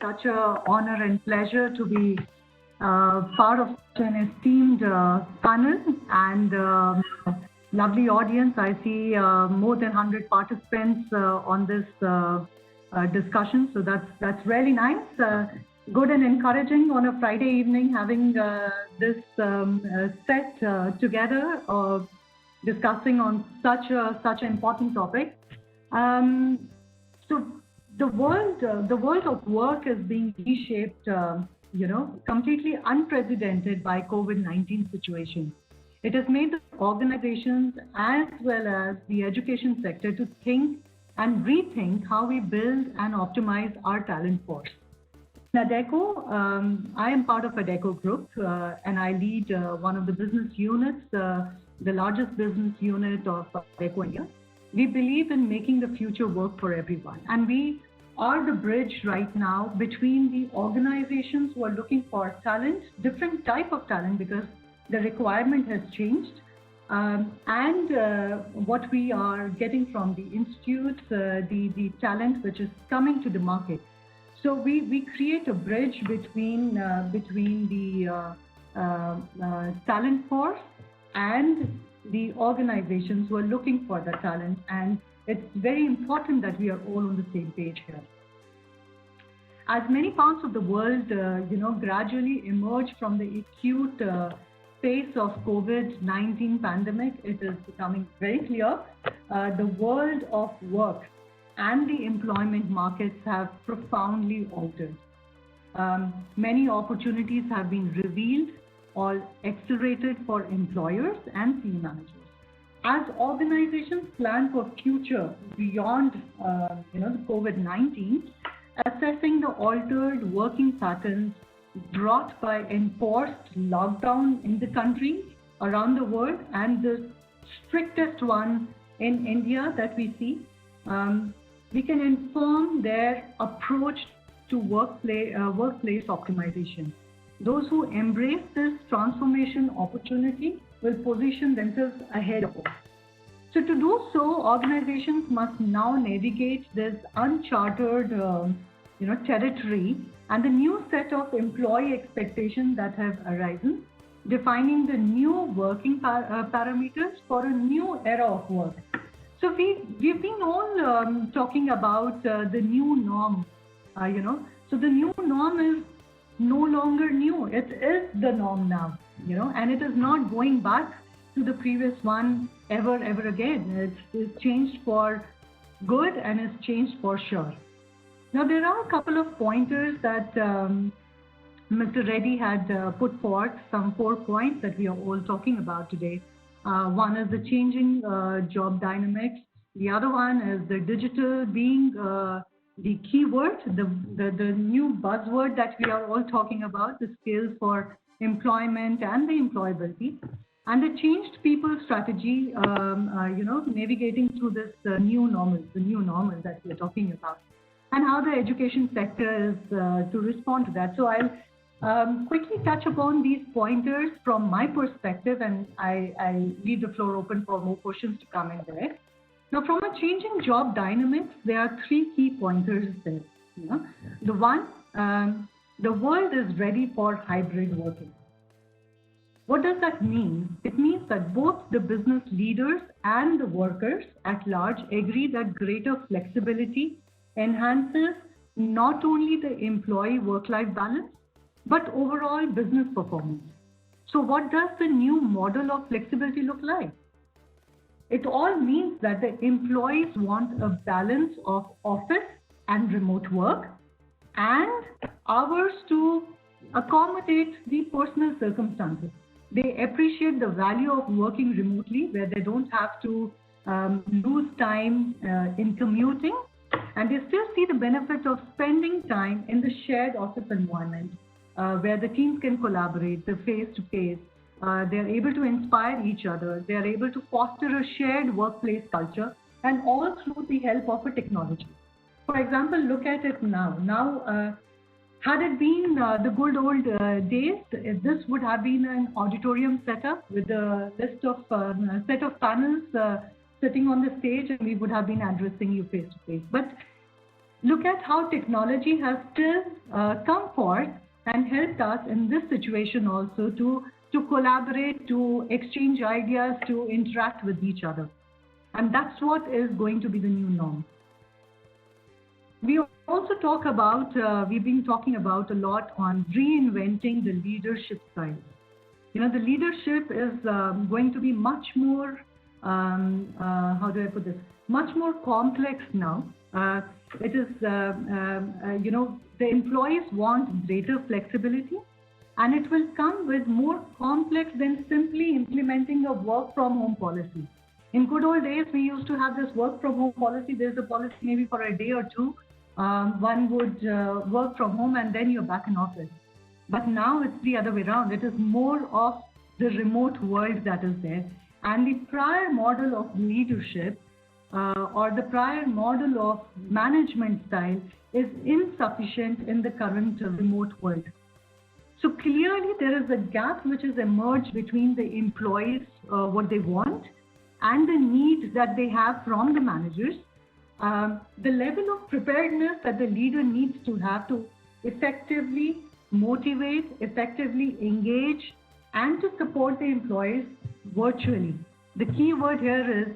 such an honor and pleasure to be part of such an esteemed panel and lovely audience. I see more than 100 participants on this discussion, so that's really nice. Good and encouraging on a Friday evening, having this set together, discussing on such an important topic. So the world of work is being reshaped, completely unprecedented by COVID-19 situation. It has made the organizations as well as the education sector to think and rethink how we build and optimize our talent force. In Adecco, I am part of Adecco Group and I lead one of the business units, the largest business unit of Adecco India. We believe in making the future work for everyone, and we are the bridge right now between the organizations who are looking for talent, different type of talent because the requirement has changed, and what we are getting from the institutes, the talent which is coming to the market. So we create a bridge between the talent force and the organizations who are looking for the talent, and it's very important that we are all on the same page here. As many parts of the world, gradually emerge from the acute phase of COVID-19 pandemic, it is becoming very clear the world of work and the employment markets have profoundly altered. Many opportunities have been revealed or accelerated for employers and team managers. As organizations plan for future beyond the COVID-19, assessing the altered working patterns brought by enforced lockdown in the country around the world and the strictest one in India that we see, we can inform their approach to workplace optimization. Those who embrace this transformation opportunity will position themselves ahead of us. So to do so, organizations must now navigate this uncharted territory and the new set of employee expectations that have arisen, defining the new working parameters for a new era of work. So we've been all talking about the new norm, So the new norm is no longer new. It is the norm now, and it is not going back to the previous one ever again. It's changed for good and it's changed for sure. Now there are a couple of pointers that Mr. Reddy had put forth, some 4 points that we are all talking about today. One is the changing job dynamics. The other one is the digital being the keyword, the new buzzword that we are all talking about, the skills for employment and the employability, and the changed people strategy, navigating through this new normal that we are talking about, and how the education sector is to respond to that. So I'll quickly touch upon these pointers from my perspective, and I leave the floor open for more questions to come in there. Now, from a changing job dynamics, there are 3 key pointers there. The one, the world is ready for hybrid working. What does that mean? It means that both the business leaders and the workers at large agree that greater flexibility enhances not only the employee work-life balance, but overall business performance. So what does the new model of flexibility look like? It all means that the employees want a balance of office and remote work and hours to accommodate the personal circumstances. They appreciate the value of working remotely where they don't have to lose time in commuting, and they still see the benefit of spending time in the shared office environment where the teams can collaborate, the face-to-face. They're able to inspire each other. They're able to foster a shared workplace culture, and all through the help of a technology. For example, look at it now. Had it been the good old days, this would have been an auditorium setup with a list of set of panels sitting on the stage, and we would have been addressing you face to face. But look at how technology has still come forth and helped us in this situation also to collaborate, to exchange ideas, to interact with each other. And that's what is going to be the new norm. We also talk about, we've been talking about a lot on reinventing the leadership style. You know, the leadership is going to be much more, how do I put this, much more complex now. It is, you know, the employees want greater flexibility, and it will come with more complex than simply implementing a work from home policy. In good old days, we used to have this work from home policy. There's a policy maybe for a day or two. One would work from home and then you're back in office. But now it's the other way around. It is more of the remote world that is there. And the prior model of leadership or the prior model of management style is insufficient in the current remote world. So clearly there is a gap which has emerged between the employees, what they want, and the needs that they have from the managers. The level of preparedness that the leader needs to have to effectively motivate, effectively engage, and to support the employees virtually. The key word here is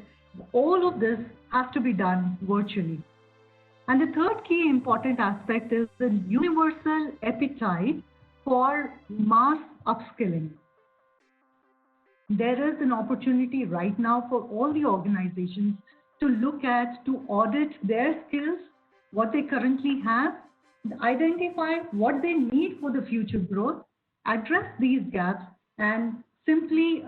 all of this has to be done virtually. And the third key important aspect is the universal appetite for mass upskilling. There is an opportunity right now for all the organizations to look at, to audit their skills, what they currently have, identify what they need for the future growth, address these gaps, and simply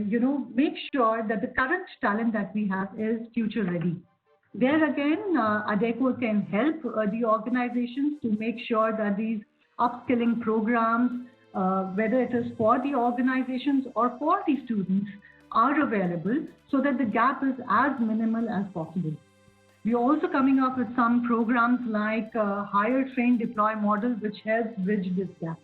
you know, make sure that the current talent that we have is future ready. There again, Adecco can help the organizations to make sure that these upskilling programs, whether it is for the organizations or for the students, are available so that the gap is as minimal as possible. We are also coming up with some programs like hire, train, deploy model, which helps bridge this gap.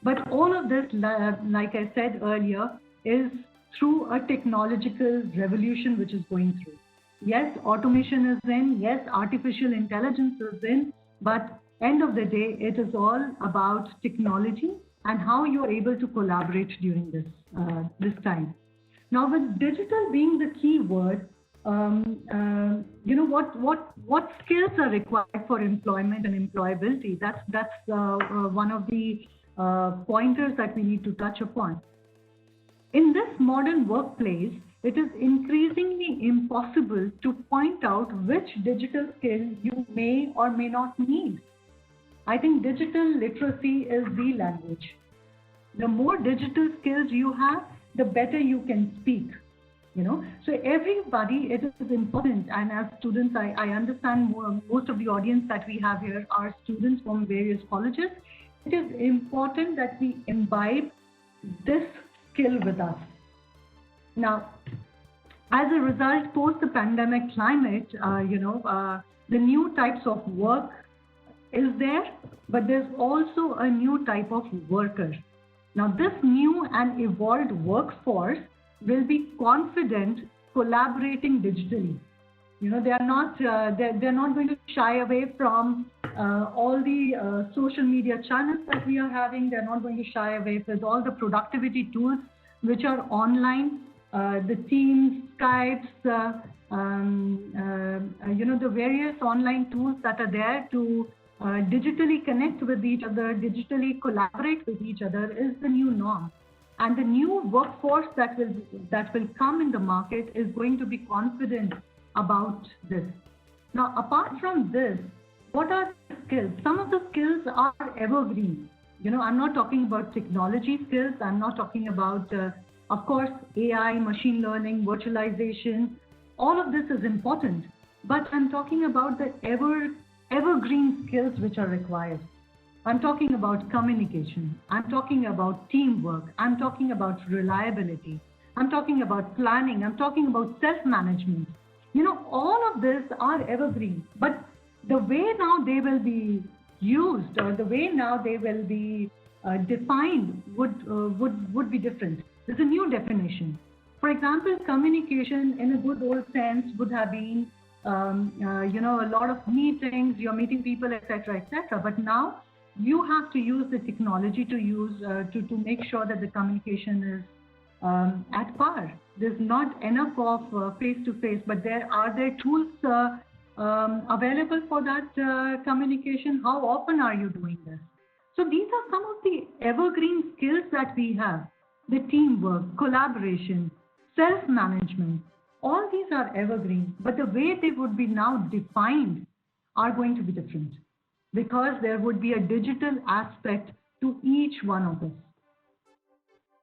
But all of this, like I said earlier, is through a technological revolution which is going through. Yes, automation is in, yes, artificial intelligence is in, but end of the day, it is all about technology and how you are able to collaborate during this time. Now, with digital being the key word, you know, what skills are required for employment and employability? That's one of the pointers that we need to touch upon. In this modern workplace, it is increasingly impossible to point out which digital skill you may or may not need. I think digital literacy is the language. The more digital skills you have, the better you can speak. You know, so everybody, it is important. And as students, I understand most of the audience that we have here are students from various colleges. It is important that we imbibe this skill with us. Now, as a result, post the pandemic climate, you know, the new types of work is there, but there's also a new type of worker. Now, this new and evolved workforce will be confident collaborating digitally. You know, they are not they're not going to shy away from all the social media channels that we are having. They're not going to shy away with all the productivity tools which are online, the Teams, Skypes, you know, the various online tools that are there to digitally connect with each other, digitally collaborate with each other is the new norm. And the new workforce that will come in the market is going to be confident about this. Now, apart from this, what are the skills? Some of the skills are evergreen. You know, I'm not talking about technology skills. I'm not talking about, of course, AI, machine learning, virtualization. All of this is important. But I'm talking about the evergreen skills which are required. I'm talking about communication. I'm talking about teamwork. I'm talking about reliability. I'm talking about planning. I'm talking about self-management. You know, all of this are evergreen, but the way now they will be used or the way now they will be defined would be different. There's a new definition. For example, communication in a good old sense would have been a lot of meetings, you're meeting people, etc., etc. But now you have to use the technology to make sure that the communication is at par. There's not enough of face-to-face, but are there tools available for that communication? How often are you doing this? So these are some of the evergreen skills that we have. The teamwork, collaboration, self-management, all these are evergreen, but the way they would be now defined are going to be different because there would be a digital aspect to each one of us.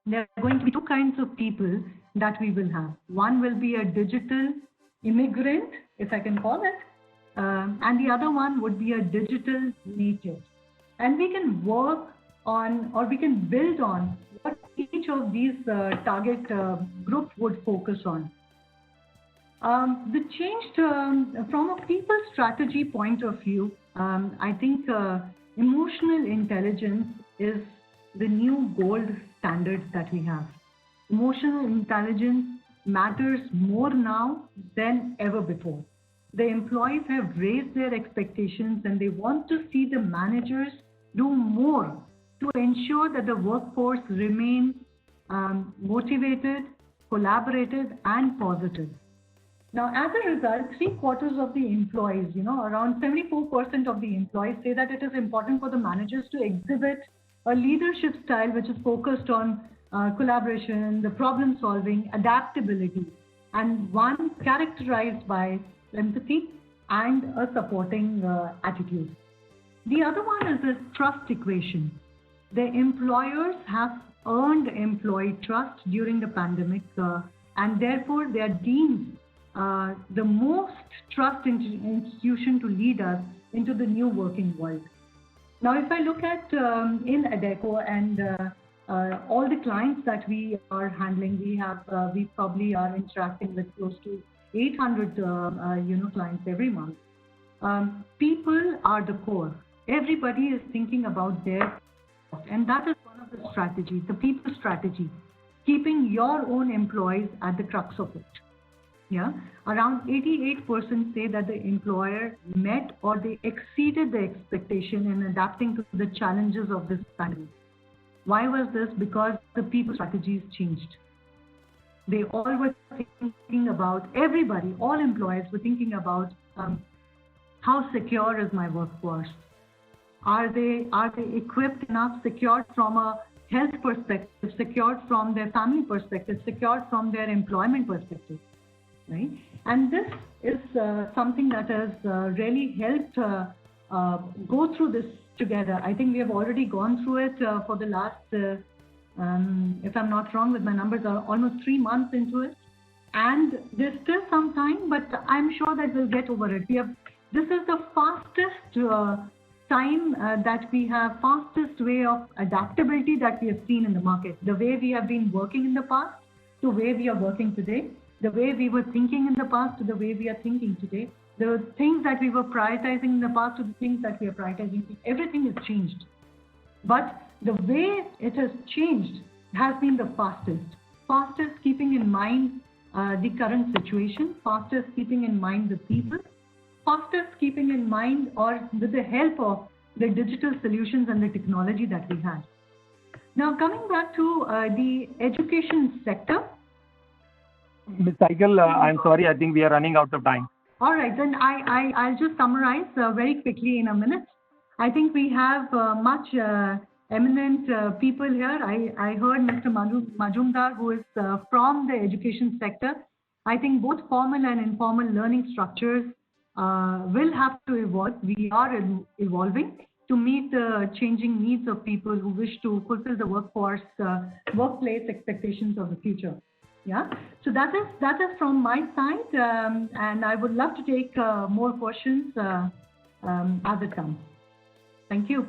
There are going to be two kinds of people that we will have. One will be a digital immigrant, if I can call it, and the other one would be a digital native. And we can work on, or we can build on what each of these target groups would focus on. The change from a people strategy point of view, I think emotional intelligence is the new gold standard that we have. Emotional intelligence matters more now than ever before. The employees have raised their expectations and they want to see the managers do more to ensure that the workforce remains motivated, collaborative, and positive. Now, as a result, 3/4 of the employees, around 74% of the employees say that it is important for the managers to exhibit a leadership style which is focused on collaboration, the problem solving, adaptability, and one characterized by empathy and a supporting attitude. The other one is the trust equation. The employers have earned employee trust during the pandemic, and therefore they are deemed the most trust institution to lead us into the new working world. Now, if I look at in Adecco and all the clients that we are handling, we probably are interacting with close to 800 clients every month. People are the core. Everybody is thinking about their, and that is one of the strategies, the people strategy, keeping your own employees at the crux of it. Yeah, around 88% say that the employer met or they exceeded the expectation in adapting to the challenges of this pandemic. Why was this? Because the people strategies changed. They all were thinking about, everybody, all employees were thinking about how secure is my workforce? Are they equipped enough, secured from a health perspective, secured from their family perspective, secured from their employment perspective? Right? And this is something that has really helped go through this together. I think we have already gone through it for the last, if I'm not wrong with my numbers, are almost 3 months into it. And there's still some time, but I'm sure that we'll get over it. This is the fastest time that we have, fastest way of adaptability that we have seen in the market. The way we have been working in the past to the way we are working today. The way we were thinking in the past to the way we are thinking today, the things that we were prioritizing in the past to the things that we are prioritizing, everything has changed. But the way it has changed has been the fastest keeping in mind the current situation, fastest keeping in mind the people, fastest keeping in mind or with the help of the digital solutions and the technology that we had. Now coming back to the education sector, Ms. Saigal, I'm sorry, I think we are running out of time. All right, then I'll just summarize very quickly in a minute. I think we have much eminent people here. I heard Mr. Majumdar, who is from the education sector. I think both formal and informal learning structures will have to evolve. We are evolving to meet the changing needs of people who wish to fulfill the workplace expectations of the future. Yeah, so that is from my side, and I would love to take more questions as it comes. Thank you.